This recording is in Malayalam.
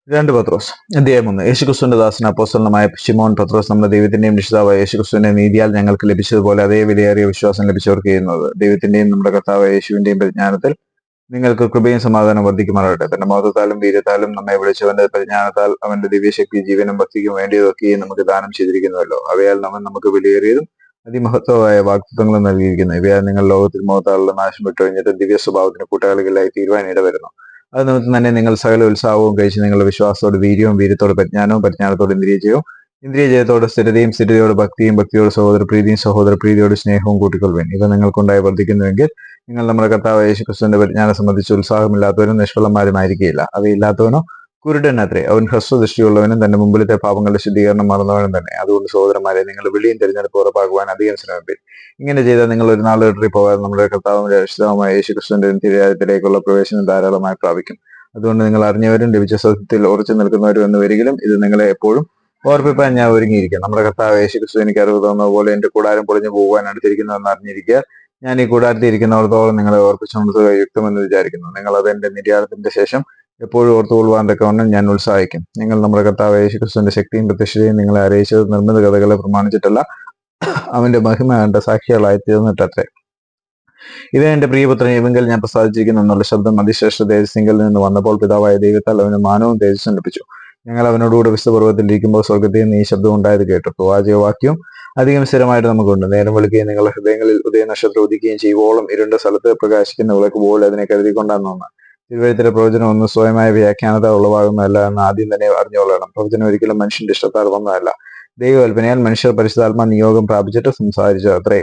രണ്ട് പത്രോസ് അധ്യായം 1. യേശുക്രിസ്തുവിന്റെ ദാസൻ അപ്പോസ്തലനായ ശിമോൻ പത്രോസ് നമ്മുടെ ദൈവത്തിന്റെയും രക്ഷിതാവായ യേശുക്രിസ്തുവിന്റെ നീതിയാൽ ഞങ്ങൾക്ക് ലഭിച്ചതുപോലെ അതേ വിലയേറിയ വിശ്വാസം ലഭിച്ചവർക്ക് ചെയ്യുന്നത് ദൈവത്തിന്റെയും നമ്മുടെ കർത്താവായ യേശുവിന്റെയും പരിജ്ഞാനത്തിൽ നിങ്ങൾക്ക് കൃപയും സമാധാനം വർദ്ധിക്കുമാറാകട്ടെ. തന്റെ മഹത്വത്താലും വീര്യത്താലും നമ്മെ വിളിച്ചവന്റെ പരിജ്ഞാനത്താൽ അവന്റെ ദിവ്യശക്തി ജീവനും ഭക്തിക്കും വേണ്ടിയതൊക്കെയും നമുക്ക് ദാനം ചെയ്തിരിക്കുന്നുവല്ലോ. അവയാൽ നമുക്ക് വിലയേറിയതും അതിമഹത്വമായ വാഗ്ദത്തങ്ങളും നൽകിയിരിക്കുന്നു. ഇവയാൽ നിങ്ങൾ ലോകത്തിൽ മോഹത്താലുള്ള നാശം വിട്ടുകഴിഞ്ഞിട്ട് ദിവ്യ സ്വഭാവത്തിന് കൂട്ടാളികളായി തീരുവാൻ ഇടവരുന്നു. അത് നിമിത്തം തന്നെ നിങ്ങൾ സകല ഉത്സാഹവും കഴിച്ച് നിങ്ങളുടെ വിശ്വാസത്തോട് വീര്യവും, വീര്യത്തോട് പരിജ്ഞാനവും, പരിജ്ഞാനത്തോട് ഇന്ദ്രിയജയവും, ഇന്ദ്രിയജയത്തോട് സ്ഥിരതയും, സ്ഥിരതയോട് ഭക്തിയും, ഭക്തിയോട് സഹോദരപ്രീതിയും, സഹോദരപ്രീതിയോട് സ്നേഹവും കൂട്ടിക്കൊള്ളുവേൻ. ഇവ നിങ്ങൾക്കുണ്ടായി വർദ്ധിക്കുന്നുവെങ്കിൽ നിങ്ങൾ നമ്മുടെ കർത്താവ് യേശുക്രിസ്തുവിന്റെ പരിജ്ഞാനം സംബന്ധിച്ച് ഉത്സാഹമില്ലാത്തവരും നിഷ്ഫലന്മാരുമായിരിക്കില്ല. അവയില്ലാത്തവനോ കുരുടൻ അത്രേ, അവൻ ഹ്രസ്വദൃഷ്ടിയുള്ളവനും തന്റെ മുമ്പിലത്തെ പാപങ്ങളുടെ ശുദ്ധീകരണം മറന്നവനും തന്നെ. അതുകൊണ്ട് സഹോദരന്മാരെ, നിങ്ങൾ വിളിയും തിരഞ്ഞെടുപ്പ് ഉറപ്പാക്കുവാൻ അധികം ശ്രമിപ്പിൻ. ഇങ്ങനെ ചെയ്താൽ നിങ്ങൾ ഒരു നാൾ ഇടറിപ്പോകാതെ നമ്മുടെ കർത്താവും രക്ഷിതാവുമായ യേശുക്രിസ്തുവിന്റെ നിത്യരാജ്യത്തിലേക്കുള്ള പ്രവേശനം ധാരാളമായി പ്രാപിക്കും. അതുകൊണ്ട് നിങ്ങൾ അറിഞ്ഞവരും ലഭിച്ച സത്യത്തിൽ ഉറച്ചു നിൽക്കുന്നവരും എന്ന് വരികിലും ഇത് നിങ്ങളെ എപ്പോഴും ഓർപ്പിപ്പാൻ ഞാൻ ഒരുങ്ങിയിരിക്കും. നമ്മുടെ കർത്താവ് യേശുക്രിസ്തു എനിക്ക് അറിവ് തന്നതുപോലെ എന്റെ കൂടാരം പൊളിഞ്ഞു പോകുവാൻ അടുത്തിരിക്കുന്നതെന്ന് അറിഞ്ഞിരിക്കുക. ഞാൻ ഈ കൂടാരത്തിൽ ഇരിക്കുന്നിടത്തോളം നിങ്ങളെ ഓർപ്പിച്ചുണർത്തുക യുക്തമെന്ന് വിചാരിക്കുന്നു. നിങ്ങൾ അതെന്റെ നിര്യാണത്തിന്റെ ശേഷം എപ്പോഴും ഓർത്തുകൊള്ളുവാൻ തക്കവണ്ണം ഞാൻ ഉത്സാഹിക്കും. നിങ്ങൾ നമ്മുടെ കർത്താവ് യേശുക്രിസ്തുവിന്റെ ശക്തിയും പ്രത്യക്ഷതയും നിങ്ങളെ അറിയിച്ചത് നിർമ്മിത കഥകളെ പ്രമാണിച്ചിട്ടല്ല, അവന്റെ മഹിമ കണ്ട സാക്ഷികളായി തീർന്നിട്ടത്രേ. ഇത് എന്റെ പ്രിയപുത്രൻ, ഇവങ്കിൽ ഞാൻ പ്രസാദിച്ചിരിക്കുന്നു എന്നുള്ള ശബ്ദം അതിശ്രേഷ്ഠ തേജസ്സിങ്കിൽ നിന്ന് വന്നപ്പോൾ പിതാവായ ദൈവത്താൽ അവന് മാനവും തേജസ്സും ലഭിച്ചു. ഞങ്ങൾ അവനോടുകൂടെ വിശുദ്ധപർവ്വതത്തിൽ ഇരിക്കുമ്പോൾ സ്വർഗ്ഗത്തിൽ നിന്ന് ഈ ശബ്ദം ഉണ്ടായത് കേട്ടു. പ്രവാചകവാക്യവും അധികം സ്ഥിരമായിട്ട് നമുക്കുണ്ട്. നേരം വെളുക്കുകയും നിങ്ങളുടെ ഹൃദയങ്ങളിൽ ഉദയനക്ഷത്രം ഉദിക്കുകയും ചെയ്യുവോളം ഇരുണ്ട സ്ഥലത്ത് പ്രകാശിക്കുന്ന വിളക്ക് പോലെ അതിനെ കരുതിക്കൊണ്ടാണെന്ന്. തിരുവഴുത്തിലെ പ്രവചനം ഒന്നും സ്വയമായ വ്യാഖ്യാനത്താൽ ഉളവാകുന്നതല്ല എന്ന് ആദ്യം തന്നെ അറിഞ്ഞുകൊള്ളണം. പ്രവചനം ഒരിക്കലും മനുഷ്യന്റെ ഇഷ്ടത്താൽ വന്നതല്ല, ദൈവകൽപ്പനയാൽ മനുഷ്യർ പരിശുദ്ധാത്മാ നിയോഗം പ്രാപിച്ചിട്ട് സംസാരിച്ചു അത്രേ.